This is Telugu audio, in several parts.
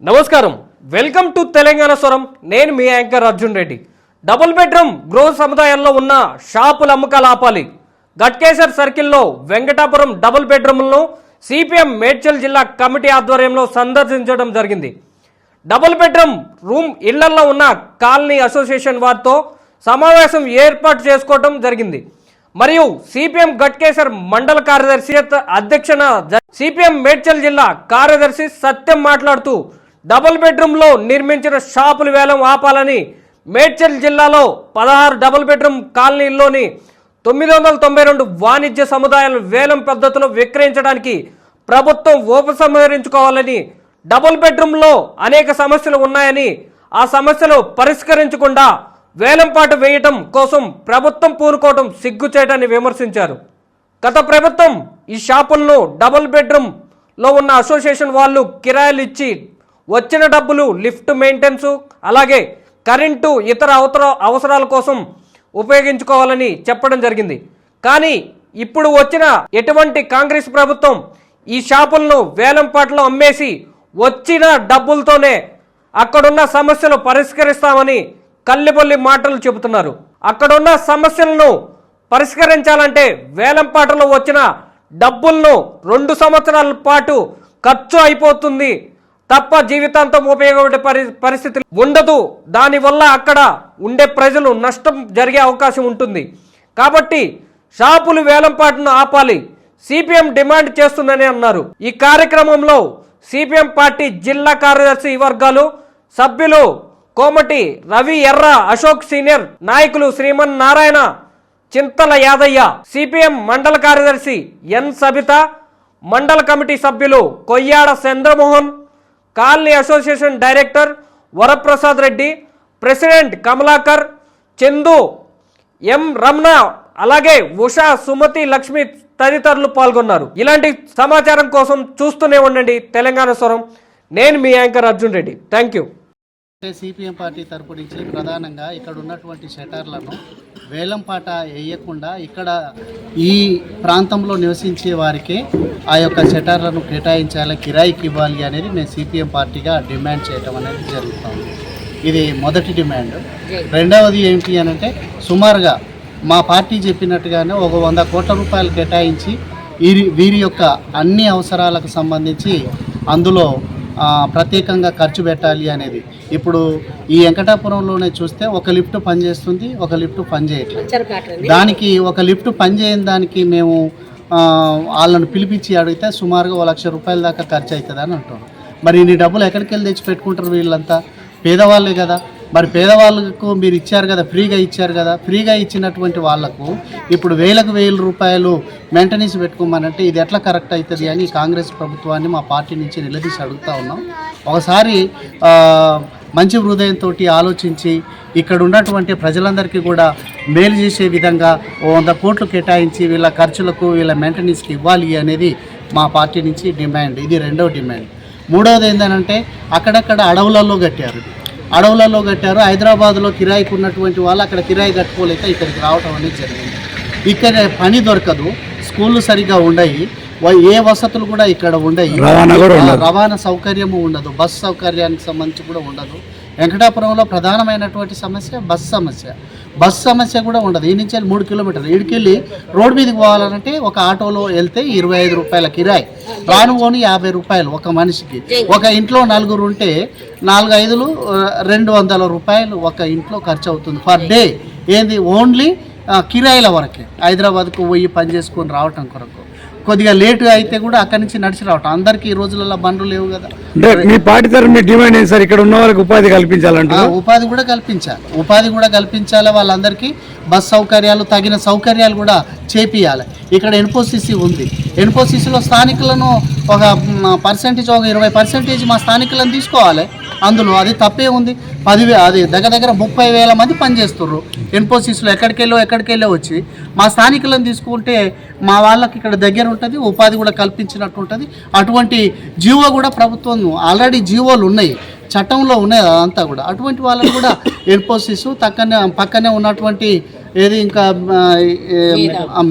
నమస్కారం, వెల్కమ్ టు తెలంగాణ స్వరం. నేను మీ anchor Arjun Reddy. Double bedroom గృహ సముదాయాల్లో ఉన్న షాపుల అమ్మకాలు ఆపాలి. గట్కేసర్ సర్కిల్లో వెంకటాపురం డబుల్ బెడ్రూమ్లను సిపిఎం మేడ్చల్ జిల్లా కమిటీ ఆధ్వర్యంలో సందర్శించడం జరిగింది. డబుల్ బెడ్రూమ్ రూమ్ ఇళ్లలో ఉన్న కాలనీ అసోసియేషన్ వారితో సమావేశం ఏర్పాటు చేసుకోవడం జరిగింది. మరియు సిపిఎం గట్కేసర్ మండల కార్యదర్శి అధ్యక్షన సిపిఎం మేడ్చల్ జిల్లా కార్యదర్శి సత్యం మాట్లాడుతూ డబుల్ బెడ్రూమ్లో నిర్మించిన షాపుల వేలం ఆపాలని, మేడ్చల్ జిల్లాలో 16 డబుల్ బెడ్రూమ్ కాలనీల్లోని 992 వాణిజ్య సముదాయాల వేలం పద్ధతిలో విక్రయించడానికి ప్రభుత్వం ఉపసంహరించుకోవాలని, డబుల్ బెడ్రూమ్లో అనేక సమస్యలు ఉన్నాయని, ఆ సమస్యలు పరిష్కరించకుండా వేలంపాటు వేయటం కోసం ప్రభుత్వం పూనుకోవటం సిగ్గుచేటని విమర్శించారు. గత ప్రభుత్వం ఈ షాపులను డబుల్ బెడ్రూమ్లో ఉన్న అసోసియేషన్ వాళ్ళు కిరాయిలు ఇచ్చి వచ్చిన డబ్బులు లిఫ్ట్ మెయింటెనెన్స్ అలాగే కరెంటు ఇతర అవసరాల కోసం ఉపయోగించుకోవాలని చెప్పడం జరిగింది. కానీ ఇప్పుడు వచ్చిన ఎటువంటి కాంగ్రెస్ ప్రభుత్వం ఈ షాపులను వేలంపాట్లో అమ్మేసి వచ్చిన డబ్బులతోనే అక్కడున్న సమస్యలు పరిష్కరిస్తామని కల్లిబొల్లి మాటలు చెబుతున్నారు. అక్కడున్న సమస్యలను పరిష్కరించాలంటే వేలంపాటలో వచ్చిన డబ్బులను 2 సంవత్సరాల పాటు ఖర్చు అయిపోతుంది తప్ప జీవితాంతం ఉపయోగపడే పరిస్థితి ఉండదు. దానివల్ల అక్కడ ఉండే ప్రజలు నష్టం జరిగే అవకాశం ఉంటుంది. కాబట్టి షాపులు వేలంపాటును ఆపాలి సిపిఎం డిమాండ్ చేస్తుందని అన్నారు. ఈ కార్యక్రమంలో సిపిఎం పార్టీ జిల్లా కార్యదర్శి వర్గాలు సభ్యులు కోమటి రవి, ఎర్ర అశోక్, సీనియర్ నాయకులు శ్రీమన్ నారాయణ, చింతల యాదయ్య, సిపిఎం మండల కార్యదర్శి ఎన్ సబిత, మండల కమిటీ సభ్యులు Koyyada Chandramohan, colony association director Varaprasad Reddy, president Kamalakar, Chandu, M Ramana, అలాగే ఉషా, సుమతి, లక్ష్మి తదితరులు పాల్గొన్నారు. ఇలాంటి సమాచారం కోసం చూస్తూనే ఉండండి తెలంగాణ స్వరం. నేను మీ anchor Arjun Reddy. Thank you. CPM party తరపు నుంచి ప్రధానంగా ఇక్కడ ఉన్నటువంటి షటర్లను వేలంపాట వేయకుండా ఇక్కడ ఈ ప్రాంతంలో నివసించే వారికి ఆ యొక్క షటర్లను కేటాయించాలి, కిరాయికి ఇవ్వాలి అనేది మేము సిపిఎం పార్టీగా డిమాండ్ చేయడం అనేది జరుగుతుంది. ఇది మొదటి డిమాండ్. రెండవది ఏంటి అని అంటే సుమారుగా మా పార్టీ చెప్పినట్టుగానే ఒక 100 కోట్ల రూపాయలు కేటాయించి వీరి యొక్క అన్ని అవసరాలకు సంబంధించి అందులో ప్రత్యేకంగా ఖర్చు పెట్టాలి అనేది. ఇప్పుడు ఈ వెంకటాపురంలోనే చూస్తే ఒక లిఫ్ట్ పనిచేస్తుంది, ఒక లిఫ్ట్ పనిచేయట్లేదు. దానికి ఒక లిఫ్ట్ పనిచేయని దానికి మేము వాళ్ళను పిలిపించి అడిగితే సుమారుగా 1 లక్ష రూపాయల దాకా ఖర్చు అవుతుంది అని అంటున్నాం. మరి ఇన్ని డబ్బులు ఎక్కడికి వెళ్ళి తెచ్చి పెట్టుకుంటారు వీళ్ళంతా? పేదవాళ్ళే కదా. మరి పేదవాళ్ళకు మీరు ఇచ్చారు కదా, ఫ్రీగా ఇచ్చారు కదా. ఫ్రీగా ఇచ్చినటువంటి వాళ్లకు ఇప్పుడు 1000 రూపాయలు మెయింటెనెన్స్ పెట్టుకోమనంటే ఇది ఎట్లా కరెక్ట్ అవుతుంది అని కాంగ్రెస్ ప్రభుత్వాన్ని మా పార్టీ నుంచి నిలదీసి అడుగుతూ ఉన్నాం. ఒకసారి మంచి హృదయంతో ఆలోచించి ఇక్కడ ఉన్నటువంటి ప్రజలందరికీ కూడా మేలు చేసే విధంగా 100 కోట్లు కేటాయించి వీళ్ళ ఖర్చులకు వీళ్ళ మెయింటెనెన్స్కి ఇవ్వాలి అనేది మా పార్టీ నుంచి డిమాండ్. ఇది రెండవ డిమాండ్. మూడవది ఏంటంటే అక్కడక్కడ అడవులలో కట్టారు. హైదరాబాద్లో కిరాయికి ఉన్నటువంటి వాళ్ళు అక్కడ కిరాయి కట్టుకోలేక ఇక్కడికి రావడం అనేది జరిగింది. ఇక్కడ పని దొరకదు, స్కూళ్ళు సరిగ్గా ఉండయి, ఏ వసతులు కూడా ఇక్కడ ఉండయి, రవాణా సౌకర్యము ఉండదు, బస్సు సౌకర్యానికి సంబంధించి కూడా ఉండదు. వెంకటాపురంలో ప్రధానమైనటువంటి సమస్య బస్ సమస్య కూడా ఉండదు. ఈ నుంచి 3 కిలోమీటర్లు ఇడికెళ్ళి రోడ్డు మీదకి పోవాలంటే ఒక ఆటోలో వెళ్తే 25 రూపాయల కిరాయి, రానుకోని 50 రూపాయలు ఒక మనిషికి. ఒక ఇంట్లో 4 ఉంటే 4-5 200 రూపాయలు ఒక ఇంట్లో ఖర్చు అవుతుంది పర్ డే. ఏంది ఓన్లీ కిరాయిల వరకే. హైదరాబాద్కు పోయి పని చేసుకొని రావటం కొరకు కొద్దిగా లేటుగా అయితే కూడా అక్కడి నుంచి నడిచి రావటం. అందరికీ ఈ రోజులలో బండ్లు లేవు కదా. మీ పార్టీ తరఫున మీ డిమాండ్ ఏంటి సార్? ఇక్కడ ఉన్న వాళ్ళకి ఉపాధి కల్పించాలంటే ఉపాధి కూడా కల్పించాలి. వాళ్ళందరికీ బస్ సౌకర్యాలు, తగిన సౌకర్యాలు కూడా చేపియాలి. ఇక్కడ ఎన్పోసిసి ఉంది. ఎన్పోసిసిలో స్థానికులను ఒక పర్సెంటేజ్, ఒక 20% మా స్థానికులను తీసుకోవాలి. అందులో అది తప్పే ఉంది. 10,000 అది దగ్గర 30,000 మంది పనిచేస్తున్నారు ఎన్పోసిస్లో. ఎక్కడికెళ్ళో వచ్చి మా స్థానికులను తీసుకుంటే మా వాళ్ళకి ఇక్కడ దగ్గర ఉంటుంది, ఉపాధి కూడా కల్పించినట్టు ఉంటుంది. అటువంటి జీవో కూడా ప్రభుత్వం ఆల్రెడీ జీవోలు ఉన్నాయి, చట్టంలో ఉన్నాయి అదంతా కూడా. అటువంటి వాళ్ళని కూడా ఎన్పోసిస్ పక్కనే ఉన్నటువంటి ఏది ఇంకా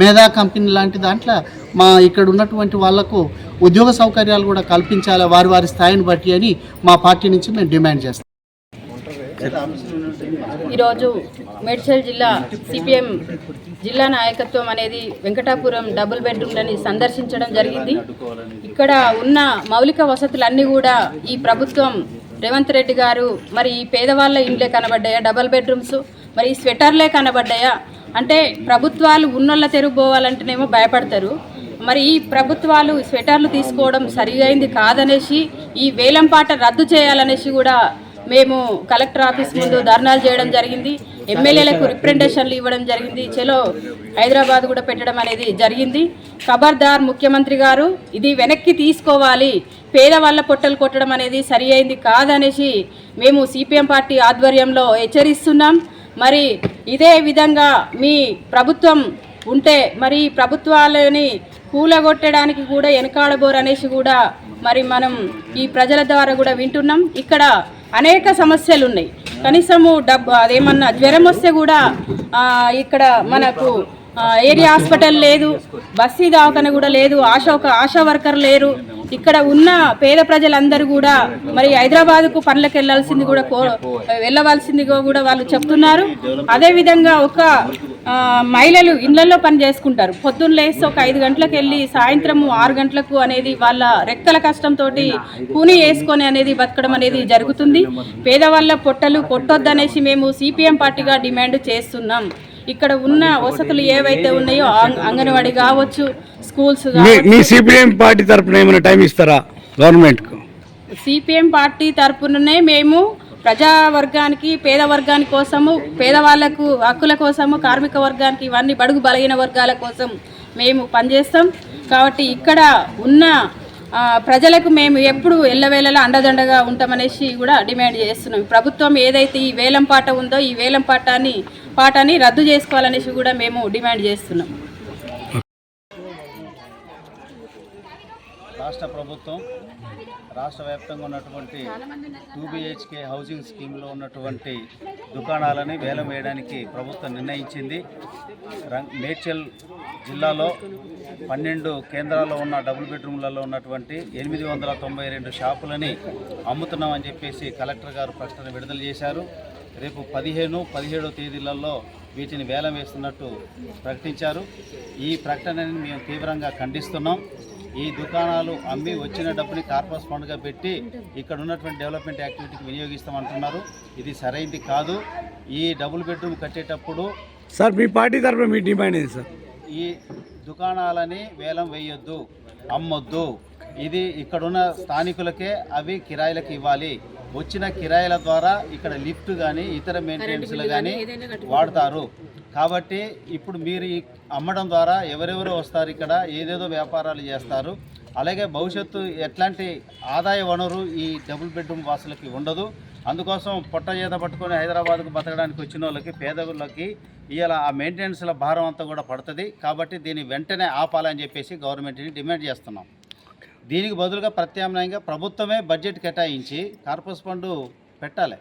మేధా కంపెనీ లాంటి దాంట్లో మా ఇక్కడ ఉన్నటువంటి వాళ్లకు ఉద్యోగ సౌకర్యాలు కూడా కల్పించాలి వారి వారి స్థాయిని బట్టి అని మా పార్టీ నుంచి మేము డిమాండ్ చేస్తాం. ఈరోజు మేడ్చల్ జిల్లా సిపిఎం జిల్లా నాయకత్వం అనేది వెంకటాపురం డబుల్ బెడ్రూమ్లని సందర్శించడం జరిగింది. ఇక్కడ ఉన్న మౌలిక వసతులన్నీ కూడా ఈ ప్రభుత్వం రేవంత్ రెడ్డి గారు మరి ఈ పేదవాళ్ళ ఇండ్లే కనబడ్డాయా, డబుల్ బెడ్రూమ్స్ మరి ఈ స్వెటర్లే కనబడ్డాయా అంటే ప్రభుత్వాలు ఉన్నోళ్ళ తెరుగు పోవాలంటేనేమో భయపడతారు. మరి ఈ ప్రభుత్వాలు స్వెటర్లు తీసుకోవడం సరిగైంది కాదనేసి ఈ వేలంపాట రద్దు చేయాలనేసి కూడా మేము కలెక్టర్ ఆఫీస్ ముందు ధర్నాలు చేయడం జరిగింది. ఎమ్మెల్యేలకు రిప్రజెంటేషన్లు ఇవ్వడం జరిగింది. చలో హైదరాబాద్ కూడా పెట్టడం అనేది జరిగింది. ఖబర్దార్ ముఖ్యమంత్రి గారు, ఇది వెనక్కి తీసుకోవాలి. పేదవాళ్ళ పొట్టలు కొట్టడం అనేది సరి అయింది కాదనేసి మేము సిపిఎం పార్టీ ఆధ్వర్యంలో హెచ్చరిస్తున్నాం. మరి ఇదే విధంగా మీ ప్రభుత్వం ఉంటే మరి ప్రభుత్వాలని కూలగొట్టడానికి కూడా వెనకాడబోరనేసి కూడా మరి మనం ఈ ప్రజల ద్వారా కూడా వింటున్నాం. ఇక్కడ అనేక సమస్యలు ఉన్నాయి. కనీసము అదేమన్నా జ్వరం వస్తే కూడా ఇక్కడ మనకు ఏరియా హాస్పిటల్ లేదు, బస్సీ దవాఖాన కూడా లేదు, ఆశా వర్కర్ లేరు. ఇక్కడ ఉన్న పేద ప్రజలందరూ కూడా మరి హైదరాబాద్కు పనులకు వెళ్ళవలసిందిగా కూడా వాళ్ళు చెప్తున్నారు. అదేవిధంగా ఒక మహిళలు ఇళ్లలో పని చేసుకుంటారు. పొద్దున్న లేస్తే ఒక 5 గంటలకు వెళ్ళి సాయంత్రం 6 గంటలకు అనేది వాళ్ళ రెక్కల కష్టంతో కూని వేసుకొని అనేది బతకడం అనేది జరుగుతుంది. పేదవాళ్ళ పొట్టలు కొట్టొద్దనేసి మేము సిపిఎం పార్టీగా డిమాండ్ చేస్తున్నాం. ఇక్కడ ఉన్న వసతులు ఏవైతే ఉన్నాయో అంగన్వాడీ కావచ్చు, స్కూల్స్ మీ సిపిఎం పార్టీ తరపున ఏమైనా టైం ఇస్తారా గవర్నమెంట్కు? సిపిఎం పార్టీ తరపుననే మేము ప్రజావర్గానికి, పేదవర్గాని కోసము, పేదవాళ్లకు హక్కుల కోసము, కార్మిక వర్గానికి, ఇవన్నీ బడుగు బలహీన వర్గాల కోసం మేము పనిచేస్తాం. కాబట్టి ఇక్కడ ఉన్న ప్రజలకు మేము ఎప్పుడు ఎల్లవేళలా అండదండగా ఉంటామనేసి కూడా డిమాండ్ చేస్తున్నాం. ప్రభుత్వం ఏదైతే ఈ వేలం పాట ఉందో ఈ వేలం పాటని రద్దు చేసుకోవాలనేసి కూడా మేము డిమాండ్ చేస్తున్నాం. రాష్ట్ర ప్రభుత్వం రాష్ట్ర వ్యాప్తంగా ఉన్నటువంటి 2 BHK హౌసింగ్ స్కీమ్లో ఉన్నటువంటి దుకాణాలని వేలం వేయడానికి ప్రభుత్వం నిర్ణయించింది. మేడ్చల్ జిల్లాలో 12 కేంద్రాల్లో ఉన్న డబుల్ బెడ్రూమ్లలో ఉన్నటువంటి 892 షాపులని అమ్ముతున్నామని చెప్పేసి కలెక్టర్ గారు ప్రకటన విడుదల చేశారు. రేపు 15, 17 తేదీలలో వీటిని వేలం వేస్తున్నట్టు ప్రకటించారు. ఈ ప్రకటనని మేము తీవ్రంగా ఖండిస్తున్నాం. ఈ దుకాణాలు అమ్మి వచ్చిన డబ్బుని కార్పొరేట్ ఫండ్గా పెట్టి ఇక్కడ ఉన్నటువంటి డెవలప్మెంట్ యాక్టివిటీకి వినియోగిస్తామంటున్నారు. ఇది సరైనది కాదు. ఈ డబుల్ బెడ్రూమ్ కట్టేటప్పుడు సార్ మీ పార్టీ తరఫున మీ డిమాండ్ ఏంటి సార్? ఈ దుకాణాలని వేలం వేయొద్దు, అమ్మొద్దు. ఇది ఇక్కడున్న స్థానికులకే అవి కిరాయిలకు ఇవ్వాలి. వచ్చిన కిరాయిల ద్వారా ఇక్కడ లిఫ్ట్ కానీ ఇతర మెయింటెనెన్స్లు కానీ వాడతారు. కాబట్టి ఇప్పుడు మీరు అమ్మడం ద్వారా ఎవరెవరో వస్తారు, ఇక్కడ ఏదేదో వ్యాపారాలు చేస్తారు. అలాగే భవిష్యత్తు ఎట్లాంటి ఆదాయ వనరు ఈ డబుల్ బెడ్రూమ్ వాసులకి ఉండదు. అందుకోసం పొట్ట చేత పట్టుకొని హైదరాబాద్కు బతకడానికి వచ్చిన వాళ్ళకి, పేదవులకి ఇవాళ ఆ మెయింటెనెన్స్ల భారం అంతా కూడా పడుతుంది. కాబట్టి దీన్ని వెంటనే ఆపాలని చెప్పేసి గవర్నమెంట్ని డిమాండ్ చేస్తున్నాం. దీనికి బదులుగా ప్రత్యామ్నాయంగా ప్రభుత్వమే బడ్జెట్ కేటాయించి కార్పొరేట్ ఫండ్ పెట్టాలి.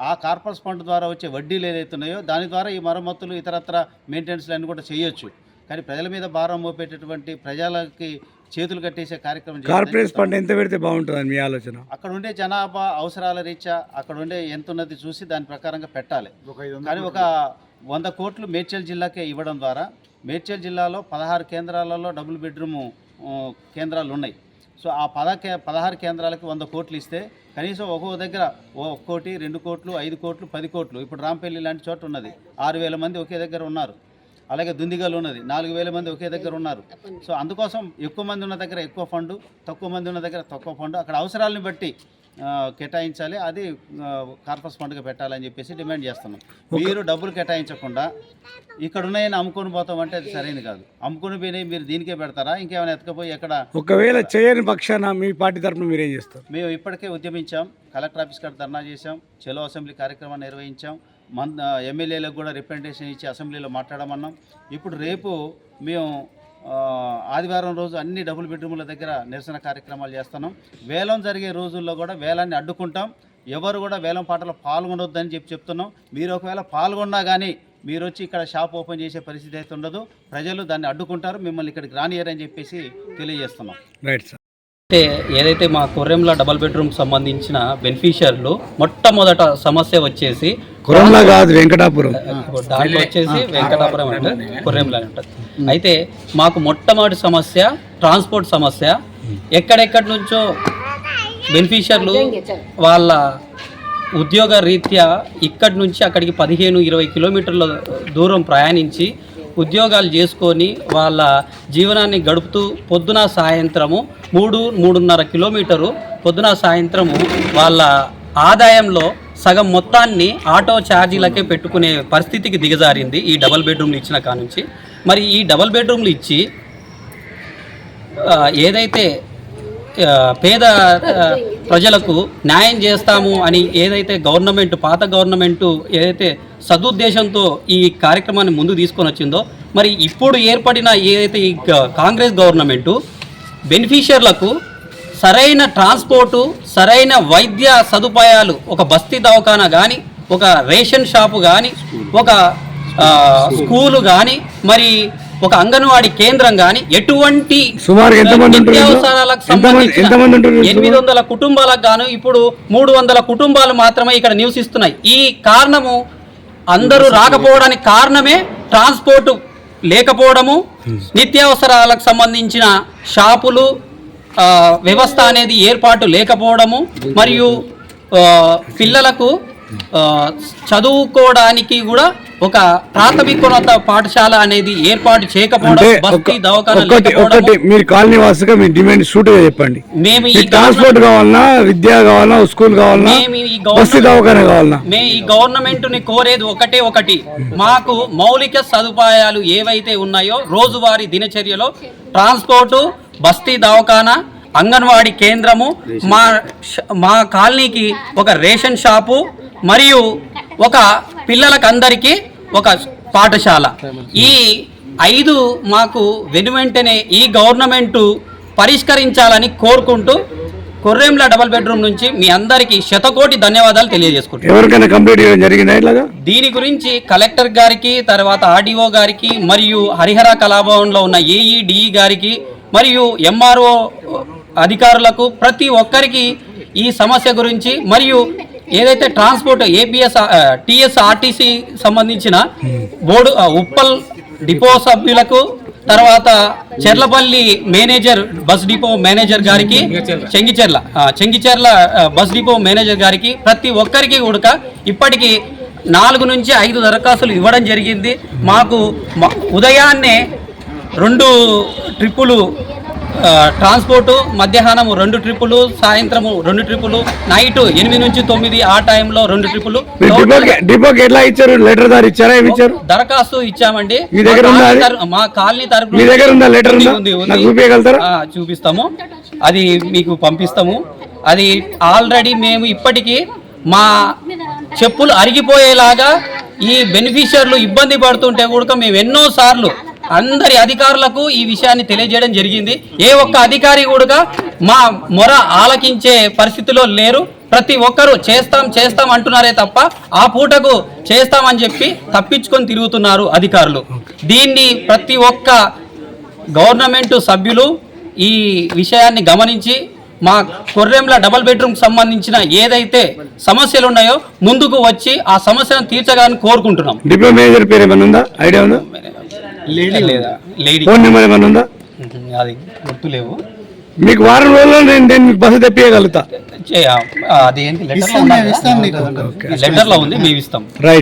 ఆ కార్పొరేట్ ఫండ్ ద్వారా వచ్చే వడ్డీలు ఏదైతే ఉన్నాయో దాని ద్వారా ఈ మరమ్మతులు ఇతరత్ర మెయింటెనెన్స్లు అన్నీ కూడా చేయొచ్చు. కానీ ప్రజల మీద భారం మోపేటటువంటి, ప్రజలకి చేతులు కట్టేసే కార్యక్రమం కార్పొరేట్ ఫండ్ ఎంత పెడితే బాగుంటుందని మీ ఆలోచన? అక్కడ ఉండే జనాభా అవసరాల రీత్యా అక్కడ ఉండే ఎంత ఉన్నది చూసి దాని ప్రకారంగా పెట్టాలి. కానీ ఒక 100 కోట్లు మేడ్చల్ జిల్లాకే ఇవ్వడం ద్వారా మేడ్చల్ జిల్లాలో 16 కేంద్రాలలో డబుల్ బెడ్రూమ్ కేంద్రాలు ఉన్నాయి. సో ఆ 16 కేంద్రాలకి 100 కోట్లు ఇస్తే కనీసం ఒక్కో దగ్గర 1 కోటి, 2 కోట్లు, 5 కోట్లు, 10 కోట్లు. ఇప్పుడు రాంపల్లి లాంటి చోట ఉన్నది 6,000 మంది ఒకే దగ్గర ఉన్నారు. అలాగే దుందిగలు ఉన్నది 4,000 మంది ఒకే దగ్గర ఉన్నారు. సో అందుకోసం ఎక్కువ మంది ఉన్న దగ్గర ఎక్కువ ఫండ్, తక్కువ మంది ఉన్న దగ్గర తక్కువ ఫండ్, అక్కడ అవసరాలను బట్టి కేటాయించాలి. అది కార్పస్ ఫండ్గా పెట్టాలని చెప్పేసి డిమాండ్ చేస్తున్నాం. మీరు డబ్బులు కేటాయించకుండా ఇక్కడ ఉన్నాయని అమ్ముకొని పోతామంటే అది సరైనది కాదు. అమ్ముకొని పోయినాయి మీరు దీనికే పెడతారా? ఇంకేమైనా ఎత్తుకపోయి ఎక్కడ? ఒకవేళ చేయని పక్షాన మీ పార్టీ తరఫున మీరేం చేస్తారు? మేము ఇప్పటికే ఉద్యమించాం. కలెక్టర్ ఆఫీస్ కాడ ధర్నా చేశాం. చలో అసెంబ్లీ కార్యక్రమాన్ని నిర్వహించాం. ఎమ్మెల్యేలకు కూడా రిప్రజెంటేషన్ ఇచ్చి అసెంబ్లీలో మాట్లాడమన్నాం. ఇప్పుడు రేపు మేము ఆదివారం రోజు అన్ని డబుల్ బెడ్రూముల దగ్గర నిరసన కార్యక్రమాలు చేస్తున్నాం. వేలం జరిగే రోజుల్లో కూడా వేలాన్ని అడ్డుకుంటాం. ఎవరు కూడా వేలం పాటలో పాల్గొనొద్దని చెప్తున్నాం. మీరు ఒకవేళ పాల్గొన్నా కానీ మీరు వచ్చి ఇక్కడ షాప్ ఓపెన్ చేసే పరిస్థితి అయితే ఉండదు. ప్రజలు దాన్ని అడ్డుకుంటారు, మిమ్మల్ని ఇక్కడికి రానియరని చెప్పేసి తెలియజేస్తున్నాం. Right sir. అంటే ఏదైతే మా కొర్రెంల డబల్ బెడ్రూమ్ సంబంధించిన బెనిఫిషియర్లు మొట్టమొదట సమస్య వచ్చేసి కురంలా కాదు, వెంకటాపురం. దాంట్లో వచ్చేసి వెంకటాపురం అంటే కొర్రెంల అని ఉంటుంది. అయితే మాకు మొట్టమొదటి సమస్య ట్రాన్స్పోర్ట్ సమస్య. ఎక్కడెక్కడి నుంచో బెనిఫిషియర్లు వాళ్ళ ఉద్యోగ రీత్యా ఇక్కడి నుంచి అక్కడికి 15-20 కిలోమీటర్ల దూరం ప్రయాణించి ఉద్యోగాలు చేసుకొని వాళ్ళ జీవనాన్ని గడుపుతూ పొద్దున సాయంత్రము 3-3.5 కిలోమీటరు పొద్దున సాయంత్రము వాళ్ళ ఆదాయంలో సగం మొత్తాన్ని ఆటో ఛార్జీలకే పెట్టుకునే పరిస్థితికి దిగజారింది ఈ డబల్ బెడ్రూమ్లు ఇచ్చిన కానుంచి. మరి ఈ డబల్ బెడ్రూమ్లు ఇచ్చి ఏదైతే పేద ప్రజలకు న్యాయం చేస్తాము అని ఏదైతే గవర్నమెంట్ పాత గవర్నమెంటు ఏదైతే సదుద్దేశంతో ఈ కార్యక్రమాన్ని ముందు తీసుకొని వచ్చిందో, మరి ఇప్పుడు ఏర్పడిన ఏదైతే ఈ కాంగ్రెస్ గవర్నమెంటు బెనిఫిషియర్లకు సరైన ట్రాన్స్పోర్టు, సరైన వైద్య సదుపాయాలు, ఒక బస్తీ దవాఖానా కానీ, ఒక రేషన్ షాపు కానీ, ఒక స్కూలు కానీ, మరి ఒక అంగన్వాడీ కేంద్రం కానీ ఎటువంటి నిత్యావసరాలకు సంబంధించిన 800 కుటుంబాలకు గాను ఇప్పుడు 300 కుటుంబాలు మాత్రమే ఇక్కడ నివసిస్తున్నాయి. ఈ కారణము అందరూ రాకపోవడానికి కారణమే ట్రాన్స్పోర్టు లేకపోవడము, నిత్యావసరాలకు సంబంధించిన షాపులు వ్యవస్థ అనేది ఏర్పాటు లేకపోవడము, మరియు పిల్లలకు చదువుకోవడానికి కూడా ఒక ప్రాథమికోన్నత పాఠశాల అనేది ఏర్పాటు చేయకపోవడం, బస్తీ దవాఖానా లేకపోవడం. మీరు కాలనీ వాసుగా మీ డిమాండ్ సూటిగా చెప్పండి. మేము ఈ ట్రాన్స్పోర్ట్ కావాలన్నా, విద్య కావాలన్నా, స్కూల్ కావాలన్నా, బస్తీ దవాఖానా కావాలన్నా, మేము ఈ గవర్నమెంట్ ని కోరేది ఒకటి, మాకు మౌలిక సదుపాయాలు ఏవైతే ఉన్నాయో రోజువారీ దినచర్యలో ట్రాన్స్పోర్టు, బస్తీ దవాఖానా, అంగన్వాడీ కేంద్రము, మా కాలనీకి ఒక రేషన్ షాపు, మరియు ఒక పిల్లలకందరికీ ఒక పాఠశాల. ఈ 5 మాకు వెనువెంటనే ఈ గవర్నమెంటు పరిష్కరించాలని కోరుకుంటూ కొర్రెంల డబల్ బెడ్రూమ్ నుంచి మీ అందరికీ శతకోటి ధన్యవాదాలు తెలియజేసుకుంటున్నాను. ఎవరికైనా కంప్లీట్ చేయడం జరిగిందా ఇట్లాగా? దీని గురించి కలెక్టర్ గారికి, తర్వాత ఆర్డీఓ గారికి, మరియు హరిహర కళాభవన్లో ఉన్న ఏఈడిఈ గారికి, మరియు ఎంఆర్ఓ అధికారులకు ప్రతి ఒక్కరికి ఈ సమస్య గురించి, మరియు ఏదైతే ట్రాన్స్పోర్ట్ టీఎస్ఆర్టీసీ సంబంధించిన బోర్డు ఉప్పల్ డిపో సభ్యులకు, తర్వాత Cherlapalli manager bus depot manager గారికి, చెంగిచెర్ల బస్ డిపో మేనేజర్ గారికి, ప్రతి ఒక్కరికి కూడా ఇప్పటికీ 4 నుంచి 5 దరఖాస్తులు ఇవ్వడం జరిగింది. మాకు ఉదయాన్నే 2 ట్రిప్పులు ట్రాన్స్పోర్టు, మధ్యాహ్నం 2 ట్రిప్పులు, సాయంత్రము 2 ట్రిప్పులు, నైట్ 8 నుంచి 9 ఆ టైంలో 2 ట్రిప్పులు. డిపోకి ఎట్లా ఇచ్చారు? లెటర్ దారి ఇచ్చారా? ఏమి ఇచ్చారు? దరఖాస్తు ఇచ్చామండి. మీ దగ్గర మా కాలనీ తరపున మీ దగ్గర ఉందా లెటర్? చూపించగలుగుతారా? చూపిస్తాము, అది మీకు పంపిస్తాము. అది ఆల్రెడీ మేము ఇప్పటికీ మా చెప్పులు అరిగిపోయేలాగా ఈ బెనిఫిషియర్లు ఇబ్బంది పడుతుంటే కూడా మేము ఎన్నోసార్లు అందరి అధికారులకు ఈ విషయాన్ని తెలియజేయడం జరిగింది. ఏ ఒక్క అధికారి కూడా మా మొర ఆలకించే పరిస్థితిలో లేరు. ప్రతి ఒక్కరూ చేస్తాం అంటున్నారే తప్ప ఆ పూటకు చేస్తామని చెప్పి తప్పించుకొని తిరుగుతున్నారు అధికారులు. దీన్ని ప్రతి ఒక్క గవర్నమెంట్ సభ్యులు ఈ విషయాన్ని గమనించి మా కొర్రెంల డబల్ బెడ్రూమ్ సంబంధించిన ఏదైతే సమస్యలు ఉన్నాయో ముందుకు వచ్చి ఆ సమస్యను తీర్చగాలని కోరుకుంటున్నాం. డిపో మేనేజర్ పేరు ఏమైనా ఉందా? ఐడియా ఉందా? లేడీ ఫోన్ నెంబర్ ఏమైనా ఉందా? అది గుర్తులేవు. మీకు వారం రోజుల్లో నేను మీకు బస్సు తెప్పియగలుగుతా. అది ఏంటి లెటర్లో ఉంది, మేము ఇస్తాం. రైట్.